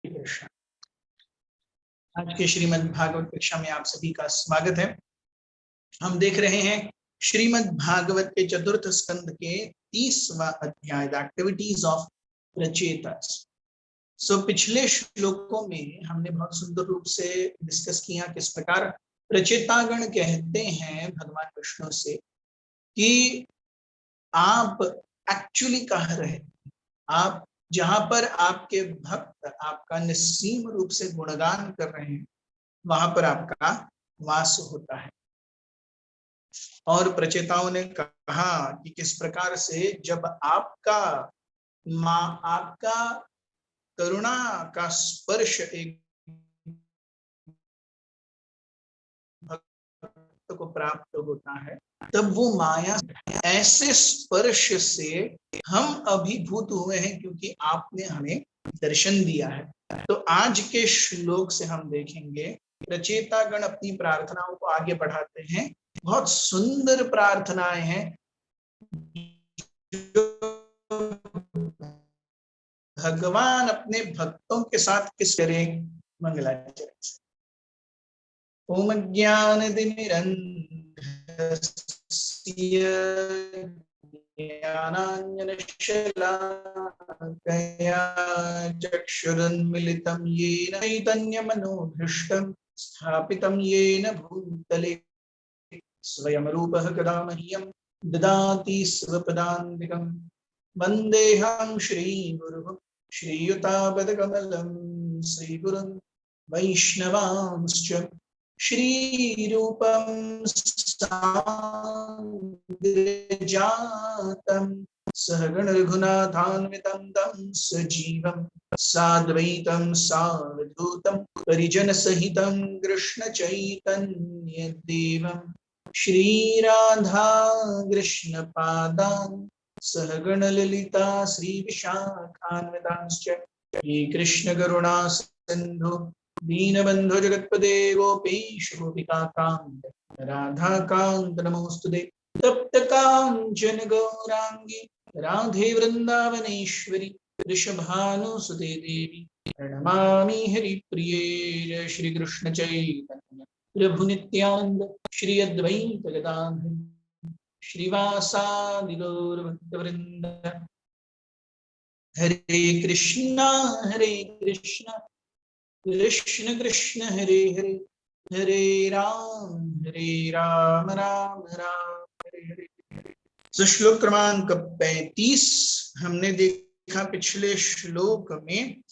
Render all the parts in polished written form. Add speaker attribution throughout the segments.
Speaker 1: कृष्ण। आज के श्रीमद् भागवत कक्षा में आप सभी का स्वागत है। हम देख रहे हैं श्रीमद् भागवत के चतुर्थ स्कंद के 30वां अध्याय, द एक्टिविटीज ऑफ प्रचेतास। पिछले श्लोकों में हमने बहुत सुंदर रूप से डिस्कस किया किस प्रकार प्रचेतागण कहते हैं भगवान विष्णु से कि आप एक्चुअली कहाँ रहे, आप जहां पर आपके भक्त आपका निस्सीम रूप से गुणगान कर रहे हैं वहां पर आपका वास होता है। और प्रचेताओं ने कहा कि किस प्रकार से जब आपका करुणा का स्पर्श एक भक्त को प्राप्त होता है, तब वो माया ऐसे स्पर्श से हम अभिभूत हुए हैं क्योंकि आपने हमें दर्शन दिया है। तो आज के श्लोक से हम देखेंगे प्रचेतागण अपनी प्रार्थनाओं को आगे बढ़ाते हैं। बहुत सुंदर प्रार्थनाएं हैं भगवान अपने भक्तों के साथ किस करें। मंगलाचरण से ओम ज्ञानाञ्जनशलाकया चक्षुरुन्मीलितं येन चैतन्यमनोभीष्टं स्थापितं येन भूतले स्वयं रूपः कदा मह्यं ददाति स्वपदान्तिकं। वन्देऽहं श्रीगुरुं श्रीयुतापदकमलं श्रीगुरुं वैष्णवांश्च श्रीरूपं साग्रजातं सहगण रघुनाथान्वितं तं सजीवं साद्वैतं सावधूतं परिजनसहितं कृष्ण चैतन्य देवं श्रीराधा कृष्ण पादान् सहगण ललिता श्री विशाखान्वितांश्च हे कृष्ण करुणा सिन्धु दीनबन्धु जगत्पते गोपेश गोपिकान्त राधा कांत नमोस्तुते। तप्त कांचन गौरांगी राधे वृंदावनेश्वरी वृषभानुसुते देवी प्रणमामि हरिप्रिये। श्री कृष्ण चैतन्य प्रभु नित्यानंद श्री अद्वैत गदाधर श्रीवासादि गौर भक्तवृंद। हरे कृष्ण कृष्ण कृष्ण हरे हरे, हरे राम राम राम हरे हरे। श्लोक क्रमांक 35 हमने देखा। पिछले श्लोक में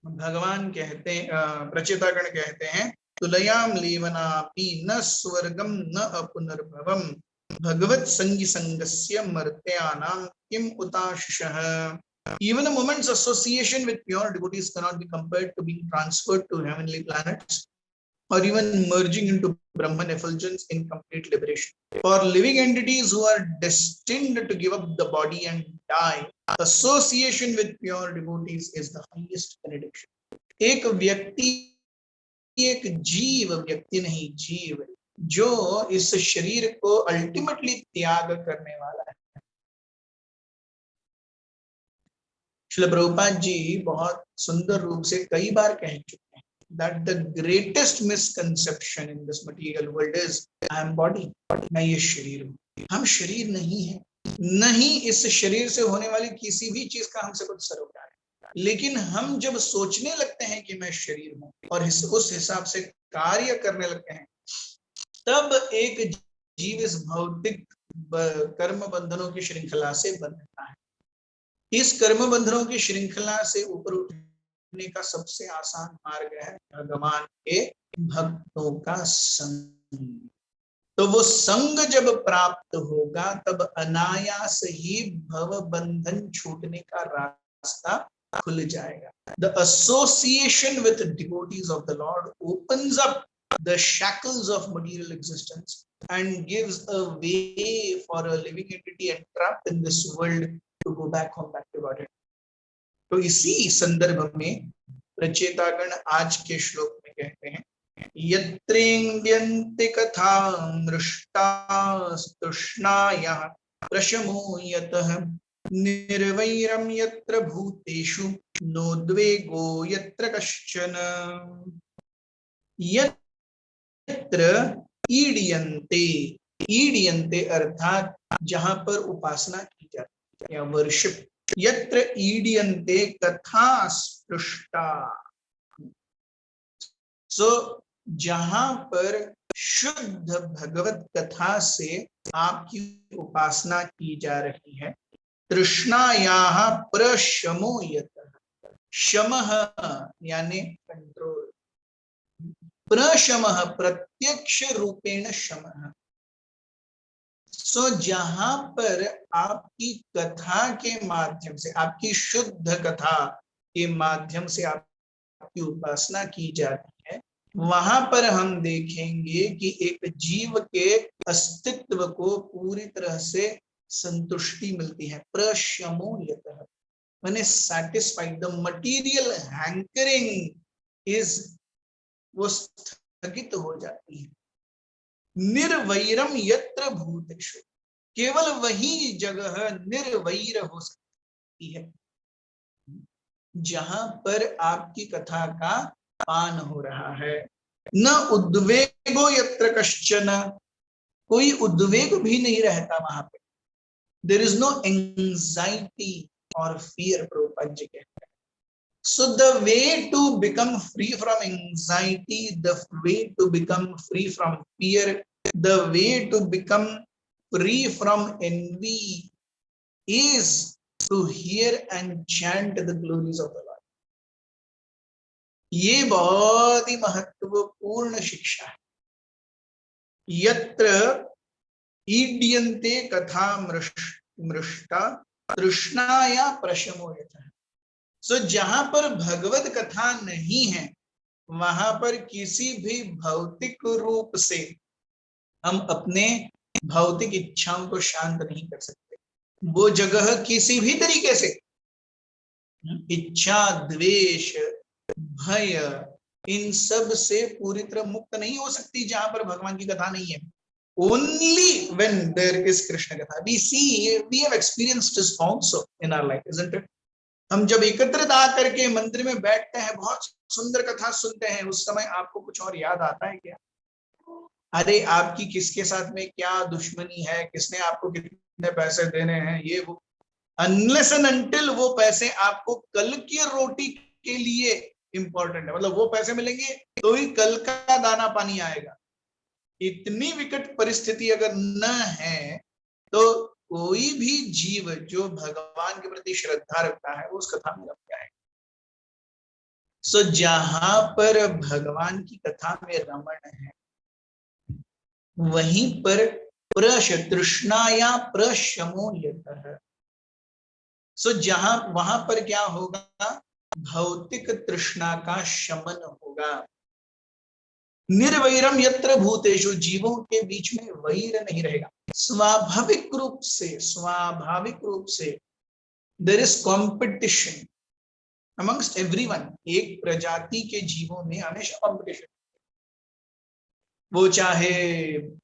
Speaker 1: भगवान कहते हैं, प्रचेतागण कहते हैं तुलयाम लेवनापि न स्वर्गम न अपुनर्भवम भगवत संगी संगस्य मर्त्यानां किम उताशः। Even a moment's association with pure devotees cannot be compared to being transferred to heavenly planets or even merging into Brahman effulgence in complete liberation. For living entities who are destined to give up the body and die, association with pure devotees is the highest benediction. एक व्यक्ति, एक जीव, व्यक्ति नहीं जीव, जो इस शरीर को अल्टीमेटली त्याग करने वाला है। श्रील प्रभुपाद जी बहुत सुंदर रूप से कई बार कह चुके हैं that the greatest misconception in this material world is I am body, मैं ये शरीर हूँ। हम शरीर नहीं है, नहीं इस शरीर से होने वाली किसी भी चीज का हमसे कुछ सरोकार है। लेकिन हम जब सोचने लगते हैं कि मैं शरीर हूँ और उस हिसाब से कार्य करने लगते हैं, तब एक जीव इस भौतिक कर्म बंधनों की श्रृंखला से बंधता है। इस कर्म बंधनों की श्रृंखला से ऊपर उठने का सबसे आसान मार्ग है भगवान के भक्तों का संग। तो वो संग जब प्राप्त होगा तब अनायास ही भव बंधन छूटने का रास्ता खुल जाएगा। The association with devotees of the Lord opens up the shackles of material existence and gives a way for a living entity entrapped in this world to go back home, back to God. तो इसी संदर्भ में प्रचेतागण आज के श्लोक में कहते हैं यत्रेन्द्यन्ति कथा मृष्टास्तुष्णायः प्रशमो यतः निर्वैरम यत्र भूतेषु नोद्वेगो यत्र कश्चन यत्र ईड्यन्ते, ईड्यन्ते अर्थात जहां पर उपासना की जाती है या वर्शिप, यत्र ईड्यन्ते कथा स्पृष्टा, सो जहां पर शुद्ध भगवत कथा से आपकी उपासना की जा रही है, तृष्णायाः प्रशमो यतः, शमः यानी कंट्रोल, प्रशमः प्रत्यक्ष रूपेण शमः, सो जहां पर आपकी कथा के माध्यम से, आपकी शुद्ध कथा के माध्यम से आपकी उपासना की जाती है, वहां पर हम देखेंगे कि एक जीव के अस्तित्व को पूरी तरह से संतुष्टि मिलती है। प्रशमो यतः माने satisfied, the material hankering is, वो स्थगित हो जाती है। निर्वैरम यत्र भूतेषु, केवल वही जगह निर्वैर हो सकती है जहां पर आपकी कथा का पान हो रहा है। न उद्वेगो यत्र कश्चन, कोई उद्वेग भी नहीं रहता वहां पे। देयर इज नो एंजाइटी और फियर, प्रभुपाद जी कहते हैं। So the way to become free from anxiety, the way to become free from fear, the way to become free from envy is to hear and chant the glories of the Lord. ये बहुत ही महत्वपूर्ण शिक्षा है। यत्र ईड्यन्ते कथा मृष्टा तृष्णाया प्रशमो यतः, सो जहां पर भगवत कथा नहीं है, वहां पर किसी भी भौतिक रूप से हम अपने भौतिक इच्छाओं को शांत नहीं कर सकते। वो जगह किसी भी तरीके से इच्छा, द्वेष, भय, इन सब से पूरी तरह मुक्त नहीं हो सकती जहां पर भगवान की कथा नहीं है। Only when there is Krishna katha, we have experienced this also in our life, isn't it? हम जब एकत्रित आकर के मंदिर में बैठते हैं, बहुत सुंदर कथा सुनते हैं, उस समय आपको कुछ और याद आता है क्या? अरे आपकी किसके साथ में क्या दुश्मनी है, किसने आपको कितने पैसे देने हैं, ये वो, अनलेस एंड अनटिल वो पैसे आपको कल की रोटी के लिए इंपॉर्टेंट है, मतलब वो पैसे मिलेंगे तो ही कल का दाना पानी आएगा। इतनी विकट परिस्थिति अगर न है तो कोई भी जीव जो भगवान के प्रति श्रद्धा रखता है वो उस कथा में रम जाएगा। सो जहां पर भगवान की कथा में रमण है, वहीं पर तृष्णाया प्रशमो यतः, सो जहां वहां पर क्या होगा, भौतिक तृष्णा का शमन होगा। निर्वैरम यत्र भूतेषु, जीवों के बीच में वैर नहीं रहेगा। स्वाभाविक रूप से there is competition amongst everyone. एक प्रजाति के जीवों में हमेशा कॉम्पिटिशन, वो चाहे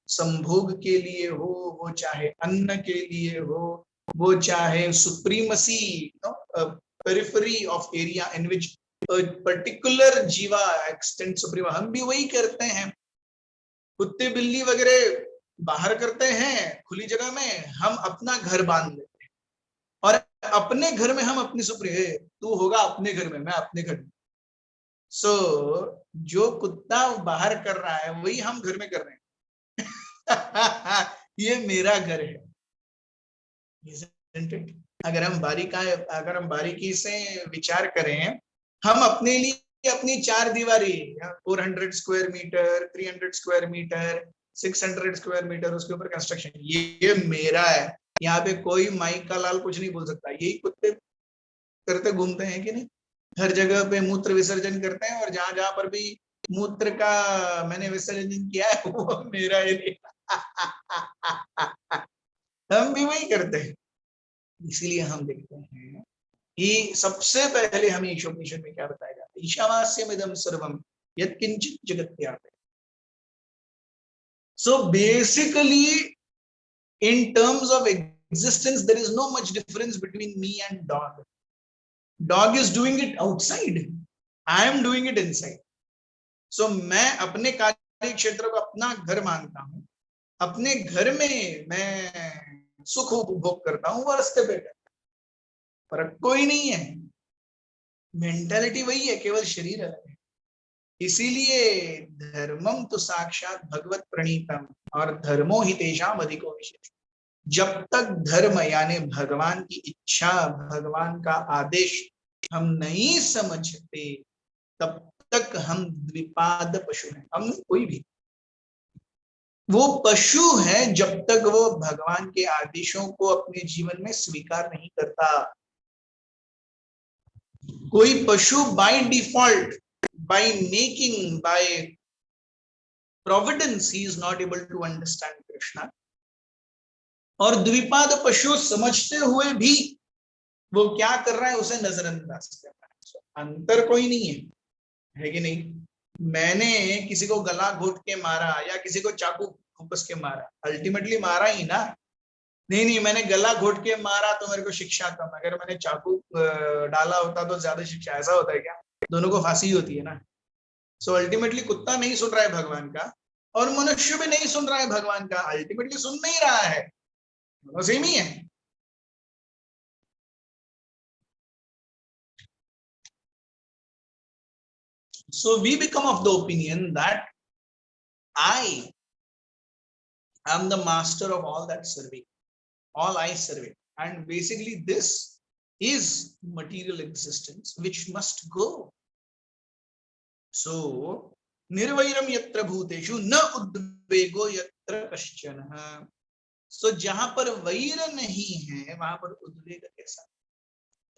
Speaker 1: संभोग के लिए हो, वो चाहे अन्न के लिए हो, वो चाहे supremacy, periphery of area in which particular जीवा एक्सटेंड सुप्रीम। हम भी वही करते हैं, कुत्ते बिल्ली वगैरह बाहर करते हैं खुली जगह में, हम अपना घर बांध लेते हैं और अपने घर में हम अपनी सुप्रीम, तू होगा अपने घर में, मैं अपने घर में। सो जो कुत्ता बाहर कर रहा है वही हम घर में कर रहे हैं। ये मेरा घर है। अगर हम बारीकी से विचार करें, हम अपने लिए अपनी चार दीवारी 400 square metre, 300 square metre, 600 square metre, उसके ऊपर कंस्ट्रक्शन, ये मेरा है, यहाँ पे कोई माइक का लाल कुछ नहीं बोल सकता। यही कुत्ते करते घूमते हैं कि नहीं, हर जगह पे मूत्र विसर्जन करते हैं, और जहां जहां पर भी मूत्र का मैंने विसर्जन किया है वो मेरा एरिया। हम भी वही करते हैं। इसीलिए हम देखते हैं कि सबसे पहले हमें ईशोपनिषद में क्या बताया जाता है, ईशावास्यमिदं सर्वम यत्किंचित् जगत्यापि। So basically in terms of existence, there is no much difference between me and dog. Dog is doing it outside, I am doing it inside. So मैं अपने कार्य क्षेत्र को अपना घर मानता हूं, अपने घर में मैं सुख उपभोग करता हूं, वो रास्ते पे फर्क कोई नहीं है, मेंटालिटी वही है, केवल शरीर अलग है। इसीलिए धर्मम तो साक्षात भगवत प्रणीतम और धर्मो ही तेषाम अधिको विशेष। जब तक धर्म यानी भगवान की इच्छा, भगवान का आदेश हम नहीं समझते, तब तक हम द्विपाद पशु हैं। हम कोई भी वो पशु है जब तक वो भगवान के आदेशों को अपने जीवन में स्वीकार नहीं करता। कोई पशु by default, by making, by providence, he is not able to understand Krishna. और द्विपाद पशु समझते हुए भी वो क्या कर रहा है, उसे नजरअंदाज कर रहा है। अंतर कोई नहीं है कि नहीं? मैंने किसी को गला घोट के मारा या किसी को चाकू घुस के मारा, अल्टीमेटली मारा ही ना। नहीं, मैंने गला घोट के मारा तो मेरे को शिक्षा कम, अगर मैंने चाकू डाला होता तो ज्यादा शिक्षा। ऐसा होता है क्या? दोनों को फांसी होती है ना। सो अल्टीमेटली कुत्ता नहीं सुन रहा है भगवान का, और मनुष्य भी नहीं सुन रहा है भगवान का, अल्टीमेटली सुन नहीं रहा है, दोनों सेम ही है। So we become of the opinion that I am the master of all that survey, all I survey, and basically this is material existence which must go. So निर्वैरम यत्र भूतेषु न उद्वेगो यत्र कश्चन। So जहां पर वैर नहीं है वहां पर उद्वेग कैसा?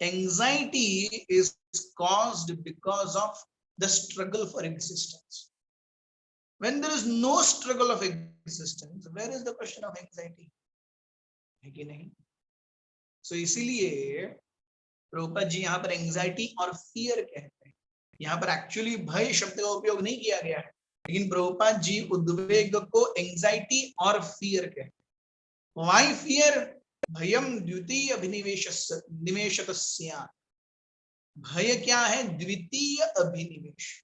Speaker 1: Anxiety is caused because of the struggle for existence. When there is no struggle of existence, where is the question of anxiety? है कि नहीं? So इसीलिए प्रभुपाद जी यहाँ पर एंजाइटी और फियर कहते हैं। यहाँ पर एक्चुअली भय शब्द का उपयोग नहीं किया गया है, लेकिन प्रभुपाद जी उद्वेग को एंजाइटी और फियर कहते हैं। Why fear? भयम द्वितीय अभिनिवेशतस्या। भय क्या है? द्वितीय अभिनिवेश।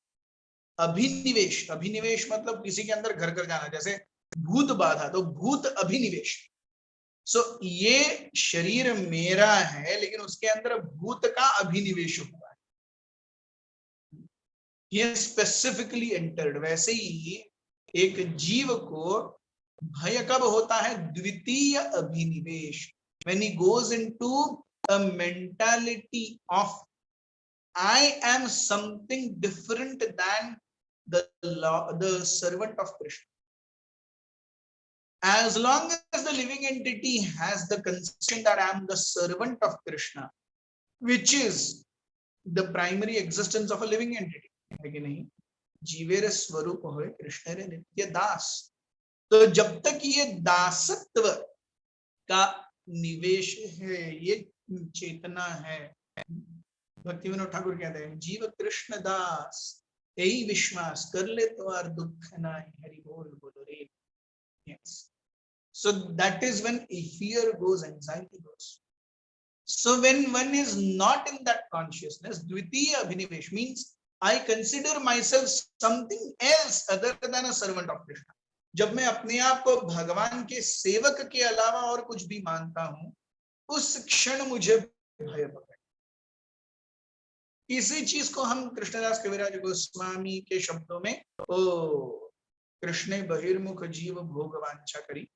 Speaker 1: अभिनिवेश, अभिनिवेश मतलब किसी के अंदर घर कर जाना, जैसे भूत बाधा, तो भूत अभिनिवेश। सो ये शरीर मेरा है लेकिन उसके अंदर भूत का अभिनिवेश हुआ है, ये स्पेसिफिकली एंटर्ड। वैसे ही एक जीव को भय कब होता है? द्वितीय अभिनिवेश, when he goes into a mentality of I am something different than the servant of Krishna. As long as the living entity has the conception that I am the servant of Krishna, which is the primary existence of a living entity, है कि नहीं? जीवेर स्वरूप होए कृष्ण रे नित्य दास। तो जब तक ये दासत्व का निवेश है, ये चेतना है, भक्ति विनोद ठाकुर कहते हैं जीव कृष्ण दास यही विश्वास कर ले तो और दुख नाहि, हरि बोल बोलो रे। Yes. So that is when fear goes, anxiety goes. So when one is not in that consciousness, dvitiya abhinivesh means I consider myself something else other than a servant of Krishna. जब मैं अपने आप को भगवान के सेवक के अलावा और कुछ भी मानता हूं, उस क्षण मुझे भय पकड़े। इसी चीज को हम कृष्णदास कविराज गोस्वामी के शब्दों में ओ कृष्णे बहिर्मुख जीव भोग वांछा करी,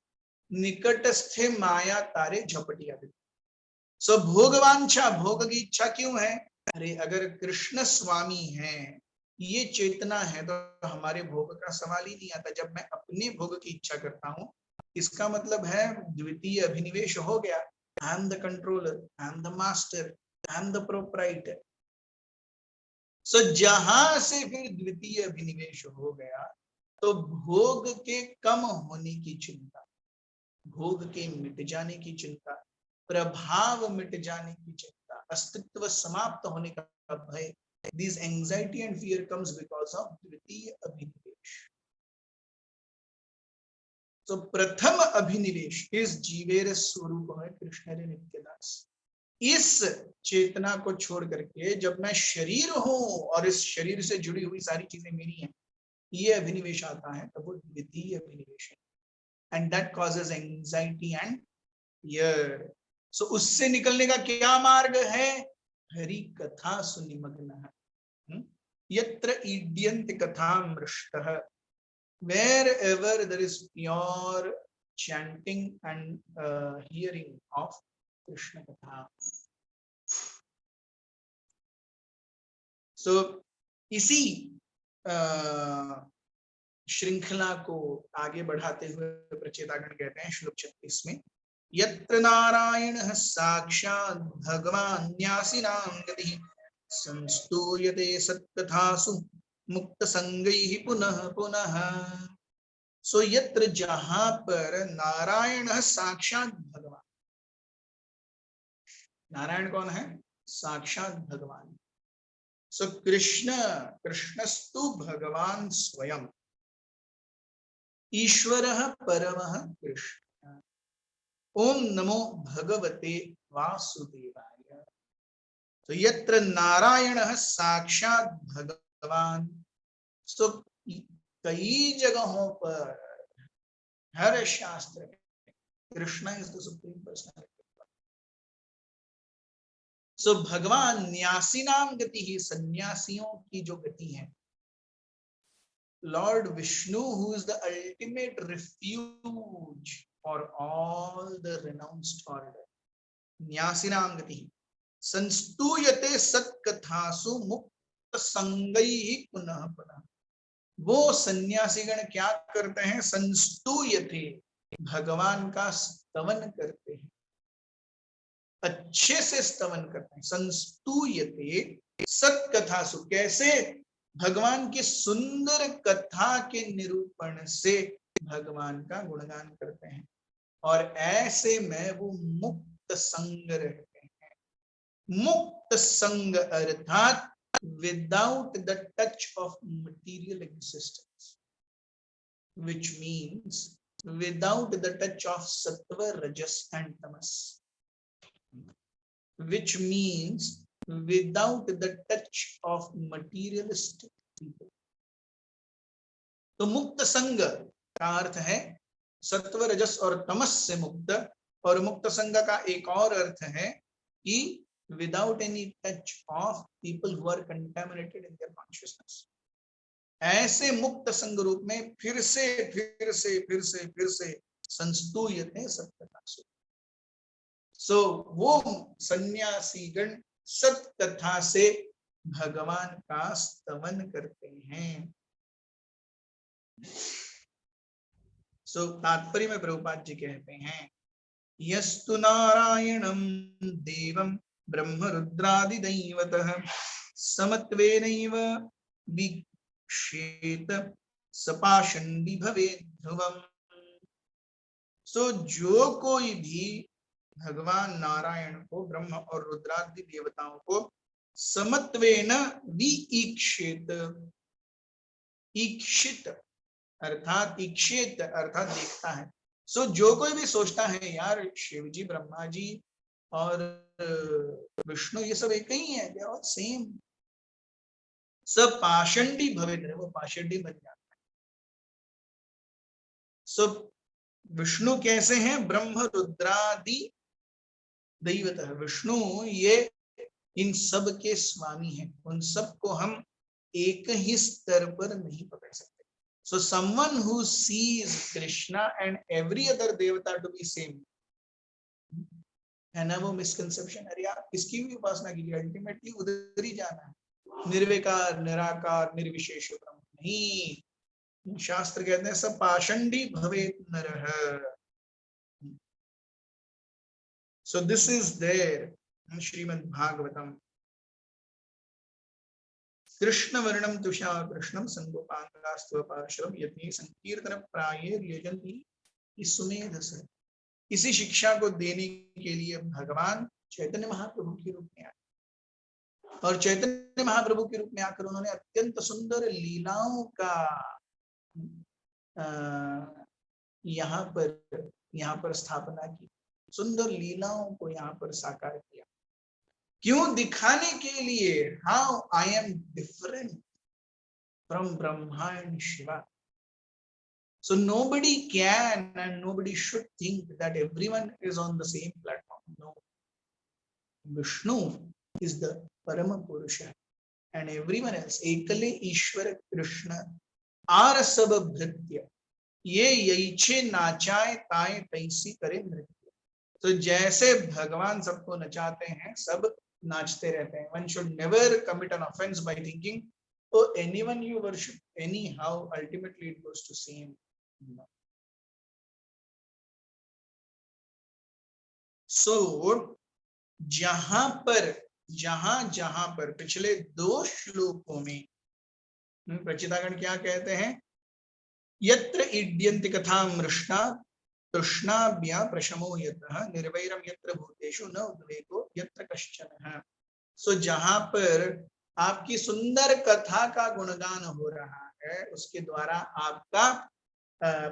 Speaker 1: निकटस्थे माया तारे झपटिया। सो भोग वांछा, भोग की इच्छा क्यों है? अरे अगर कृष्ण स्वामी है, ये चेतना है, तो हमारे भोग का सवाल ही नहीं आता। जब मैं अपने भोग की इच्छा करता हूं, इसका मतलब है द्वितीय अभिनिवेश हो गया। I am the controller, I am the master, I am the proprietor. So जहां से फिर द्वितीय अभिनिवेश हो गया, तो भोग के कम होने की चिंता, भोग के मिट जाने की चिंता, प्रभाव मिट जाने की चिंता, अस्तित्व समाप्त होने का भय, this anxiety and fear comes because of dvitiya abhinivesh. तो प्रथम अभिनिवेश इस जीवेर स्वरूप है कृष्ण रे नित्यदास। इस चेतना को छोड़ करके जब मैं शरीर हूं और इस शरीर से जुड़ी हुई सारी चीजें मेरी हैं, ये अभिनिवेश आता है, तब वो द्वितीय अभिनिवेश है। And that causes anxiety and fear. So उससे निकलने का क्या मार्ग है? हरि कथा सुनिमग्न है। यत्र ईड्यन्ति कथामृष्टः, wherever there is pure chanting and hearing of Krishna Katha. So इसी श्रृंखला को आगे बढ़ाते हुए प्रचेतागण कहते हैं श्लोक 36 में, यत्र नारायणः साक्षात् भगवान् न्यासिनां गतिः संस्तूयते सत्कथासु मुक्त संगैः पुनः पुनः। सो यत्र, जहां पर नारायण साक्षात भगवान, नारायण कौन है? साक्षात भगवान। सो कृष्ण, कृष्णस्तु भगवान स्वयं, ईश्वरः परमः कृष्ण। ओम नमो भगवते वासुदेवाय। तो यत्र नारायणः साक्षात भगवान। सो कई जगहों पर, हर शास्त्र में Krishna is the supreme personality. So भगवान न्यासी नाम गति ही, सन्यासियों की जो गति है। Lord Vishnu who is the ultimate refuge for all the renounced order, न्यासी नाम गति ही संस्तूयते सत्कथासु मुक्त संगैः पुनः पुनः। वो सन्यासीगण क्या करते हैं? संस्तूयते, भगवान का स्तवन करते हैं, अच्छे से स्तवन करते हैं। संस्तूयते सत्कथासु, कैसे? भगवान की सुंदर कथा के निरूपण से भगवान का गुणगान करते हैं, और ऐसे में वो मुक्त संग रहते हैं। मुक्त संग अर्थात without the touch of material existence, which means without the touch of sattva, rajas and tamas, which means without the touch of materialistic people. तो मुक्त संग का अर्थ है सत्व, रजस और तमस से मुक्त, और मुक्त संग का एक और अर्थ है कि without any touch of people who are contaminated in their consciousness. ऐसे मुक्त संग रूप में फिर से संस्तूयते सत्कथासु। सो वो सन्यासीगण सत्कथा से भगवान का स्तवन करते हैं। सो तात्पर्य में प्रभुपाद जी कहते हैं, यस्तु नारायणं देवं ब्रह्म रुद्रादि दैवतः समत्वेनैव वीक्षेत सपाषण्डी भवेत् ध्रुवम्। सो जो कोई भी भगवान नारायण को, ब्रह्म और रुद्रादि देवताओं को समत्वेन वीक्षेत, ईक्षित अर्थात ईक्षित अर्थात देखता है। सो जो कोई भी सोचता है यार शिव जी, ब्रह्मा जी और विष्णु ये सब एक ही है, दे आर ऑल सेम, सब पाषंडी भवेत्, वो पाषंडी बन जाता है। सो विष्णु कैसे हैं? ब्रह्म रुद्रादि दैवतः, विष्णु ये इन सब के स्वामी हैं, उन सब को हम एक ही स्तर पर नहीं पकड़ सकते। So someone who sees Krishna and every other devata to be same, है ना वो मिसकंसेप्शन। अरे आप किसकी भी उपासना कीजिए, अल्टीमेटली उधर ही जाना है, निर्विकार निराकार निर्विशेष ब्रह्म नहीं। शास्त्र कहते हैं सब पाषंडी भवेत् नरः। So this is there in Srimad Bhagavatam। Krishna वर्णम Tushar कृष्णम संगोपांगास्तव पार्श्वम यज्ञ संकीर्तन प्रायेर यजन्ति सुमेधस। इसी शिक्षा को देने के लिए भगवान चैतन्य महाप्रभु के रूप में आए, और चैतन्य महाप्रभु के रूप में आकर उन्होंने अत्यंत सुंदर लीलाओं का यहाँ पर स्थापना की, सुंदर लीलाओं को यहाँ पर साकार किया। क्यों? दिखाने के लिए, how I am different from Brahma and Shiva. So nobody can and nobody should think that everyone is on the same platform. No. Vishnu is the Parama Purusha and everyone else, Ekale Ishwara Krishna, are sab bhritya. ये यैछे नाचाए ताए तैसी करे नृत्य. तो जैसे भगवान सबको नचाते हैं, सब नाचते रहते हैं. One should never commit an offense by thinking, oh, anyone you worship anyhow, ultimately it goes to same. No. So जहां पर पिछले 2 श्लोकों में प्रचितागण क्या कहते हैं? यत्र इड्यन्ति कथा मृष्टा तृष्णाभ्या प्रशमो यतः निर्वैरम यत्र भूतेषु न उद्वेगो यत्र कश्चन. सो जहां पर आपकी सुंदर कथा का गुणगान हो रहा है, उसके द्वारा आपका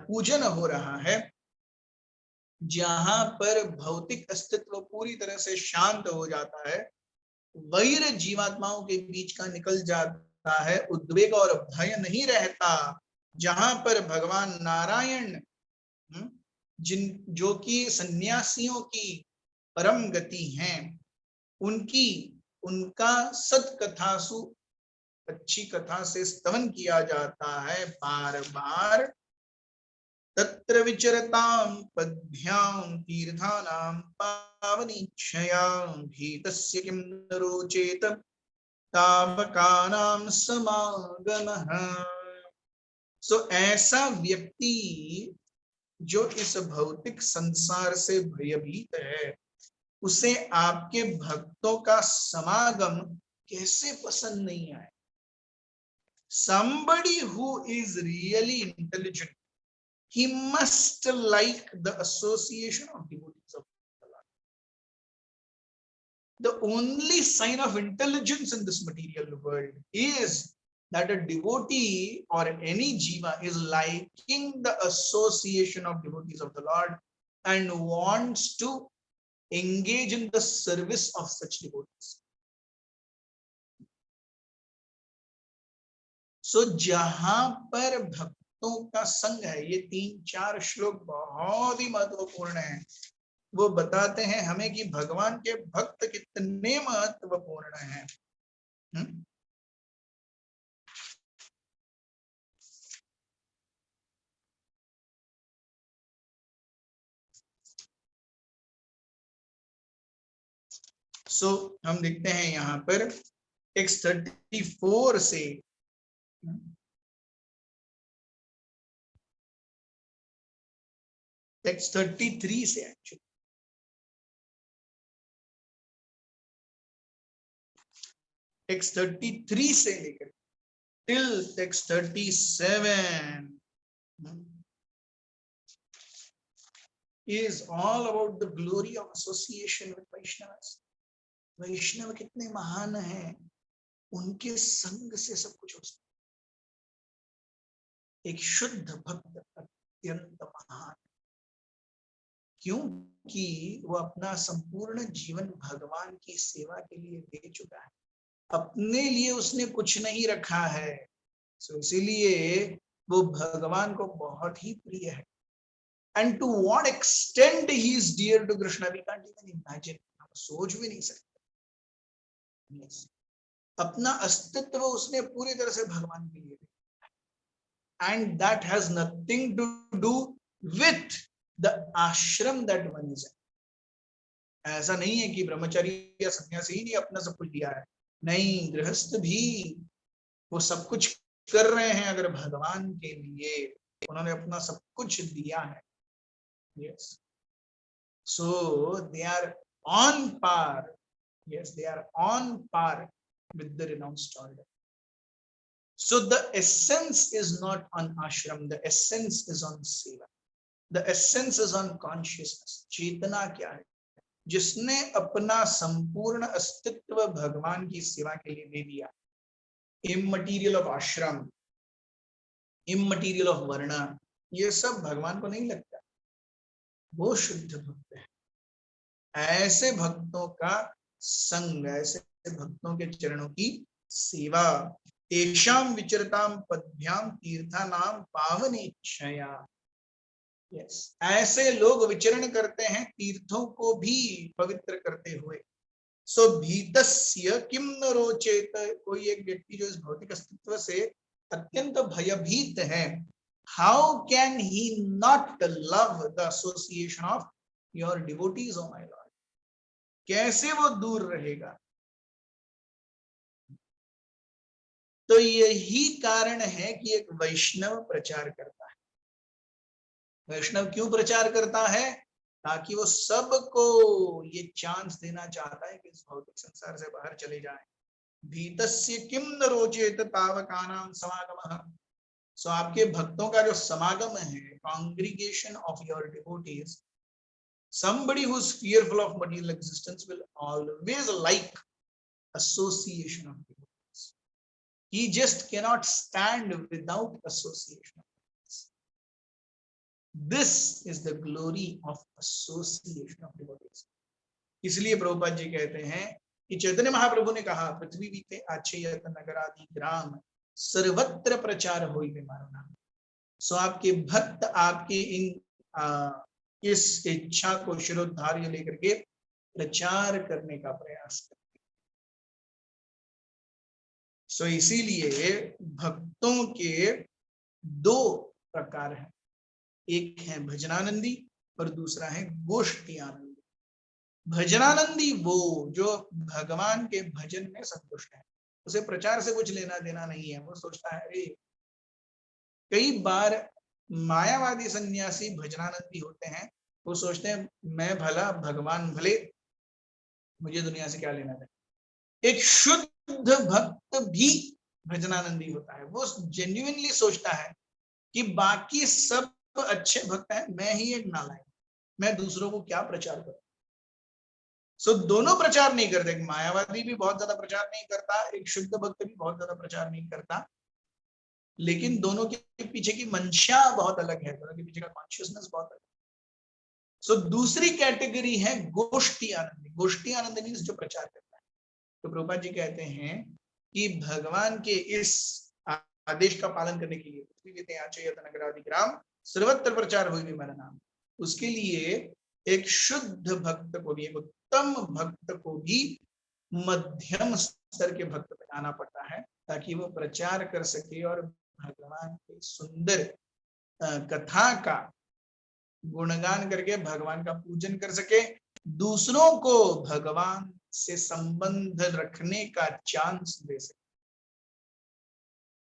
Speaker 1: पूजन हो रहा है, जहां पर भौतिक अस्तित्व पूरी तरह से शांत हो जाता है, वैर जीवात्माओं के बीच का निकल जाता है, उद्वेग और भय नहीं रहता, जहां पर भगवान नारायण जो कि सन्यासियों की परम गति हैं, उनका सत्कथासु अच्छी कथा से स्तवन किया जाता है बार बार. तत्र विचरतां पद्भ्यां तीर्थानां पावनीच्छयां भीतस्य किं न रोचेत तावकानां समागमः. सो ऐसा व्यक्ति जो इस भौतिक संसार से भयभीत है, उसे आपके भक्तों का समागम कैसे पसंद नहीं आए? Somebody who is really intelligent, he must like the association of devotees of the Lord. The only sign of intelligence in this material world is that a devotee or any jiva is liking the association of devotees of the Lord and wants to engage in the service of such devotees. So जहां पर भक्तों का संग है, ये 3-4 श्लोक बहुत ही महत्वपूर्ण है. वो बताते हैं हमें कि भगवान के भक्त कितने महत्वपूर्ण हैं. सो हम देखते हैं यहाँ पर टेक्स्ट 34 से टेक्स्ट 33 से एक्चुअली टेक्स्ट 33 से लेकर till text 37 is all about the glory of association with Vaishnavas. वैष्णव कितने महान हैं, उनके संग से सब कुछ हो सकता है. एक शुद्ध भक्त अत्यंत महान, क्योंकि वो अपना संपूर्ण जीवन भगवान की सेवा के लिए दे चुका है. अपने लिए उसने कुछ नहीं रखा है, सो इसीलिए वो भगवान को बहुत ही प्रिय है. And to what extent he is dear to Krishna, we can't even imagine. हम सोच भी नहीं सकते. Yes. अपना अस्तित्व उसने पूरी तरह से भगवान के लिए दिया, and that has nothing to do with the ashram that one is in. ऐसा नहीं है कि ब्रह्मचारी या सन्यासी ही ने अपना सब कुछ दिया है. नहीं, गृहस्थ भी वो सब कुछ कर रहे हैं अगर भगवान के लिए, उन्होंने अपना सब कुछ दिया है. Yes. So they are on par. Yes, they are on par with the renounced order. So the essence is not on ashram. The essence is on seva. The essence is on consciousness. चेतना क्या है? जिसने अपना संपूर्ण अस्तित्व भगवान की सेवा के लिए दे दिया. Immaterial of ashram, immaterial of varna, ये सब भगवान को नहीं लगता, वो शुद्ध भक्त है। ऐसे भक्तों का संग, ऐसे भक्तों के चरणों की सेवा, तेषां विचरतां पद्भ्यां तीर्थानां पावनेच्छया। यस, ऐसे लोग विचरण करते हैं तीर्थों को भी पवित्र करते हुए। सो भीतस्य किम न रोचेत, कोई एक व्यक्ति जो इस भौतिक अस्तित्व से अत्यंत भयभीत है, how can he not love the association of your devotees oh my Lord, कैसे वो दूर रहेगा। तो यही कारण है कि एक वैष्णव प्रचार करता है। वैष्णव क्यों प्रचार करता है? ताकि वो सबको ये चांस देना चाहता है कि इस भौतिक संसार से बाहर चले जाएं। भीतस्य किम न रोचेत पावकानां समागमः। सो आपके भक्तों का जो समागम है, congregation of your devotees, somebody who is fearful of material existence will always like association of devotees. He just cannot stand without association. This is the glory of association of devotees. इसलिए प्रभुपाद जी कहते हैं कि चैतन्य महाप्रभु ने कहा, पृथ्वी बीते आच्छेयत नगरादि ग्राम सर्वत्र प्रचार होई बीमारो नाम। सो आपके भक्त आपके इस इच्छा को शिरोधार्य लेकर के प्रचार करने का प्रयास करते हैं। सो इसीलिए भक्तों के दो प्रकार हैं, एक है भजनानंदी और दूसरा है गोष्ठी आनंदी। भजनानंदी वो जो भगवान के भजन में संतुष्ट है, उसे प्रचार से कुछ लेना देना नहीं है। वो सोचता है, अरे कई बार मायावादी सन्यासी भजनानंदी होते हैं, वो सोचते हैं मैं भला भगवान भले, मुझे दुनिया से क्या लेना देना। एक शुद्ध भक्त भी भजनानंदी होता है। वो जेन्युइनली सोचता है कि बाकी सब अच्छे भक्त हैं, मैं ही एक नालायक, मैं दूसरों को क्या प्रचार करूं। सो दोनों प्रचार नहीं करते। एक मायावादी भी बहुत ज्यादा प्रचार नहीं करता, एक शुद्ध भक्त भी बहुत ज्यादा प्रचार नहीं करता, लेकिन दोनों के पीछे की मंशा बहुत अलग है, दोनों के पीछे का कॉन्शियसनेस बहुत अलग है। सो दूसरी कैटेगरी है गोष्ठी आनंदी। गोष्ठी आनंद मीन्स जो प्रचार करता है। तो प्रभुपाद जी कहते हैं कि भगवान के इस आदेश का पालन करने के लिए ग्राम सर्वत्र प्रचार हुई भी मेरा नाम, उसके लिए एक शुद्ध भक्त को भी, एक उत्तम भक्त को भी मध्यम स्तर के भक्त पे आना पड़ता है, ताकि वो प्रचार कर सके और भगवान की सुंदर कथा का गुणगान करके भगवान का पूजन कर सके, दूसरों को भगवान से संबंध रखने का चांस दे सके।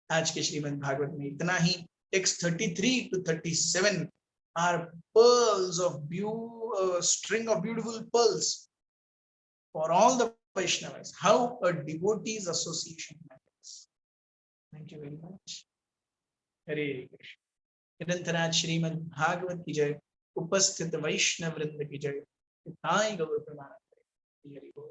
Speaker 1: आज के श्रीमद् भागवत में इतना ही। Text 33 to 37 are pearls of string of beautiful pearls for all the Vaishnavas, how a devotees association matters. Thank you very much. हरे कृष्ण। निरंतराज श्रीमद् भागवत की जय, उपस्थित वैष्णव वृंद की जय, गौर प्रमाण। हरि बोल।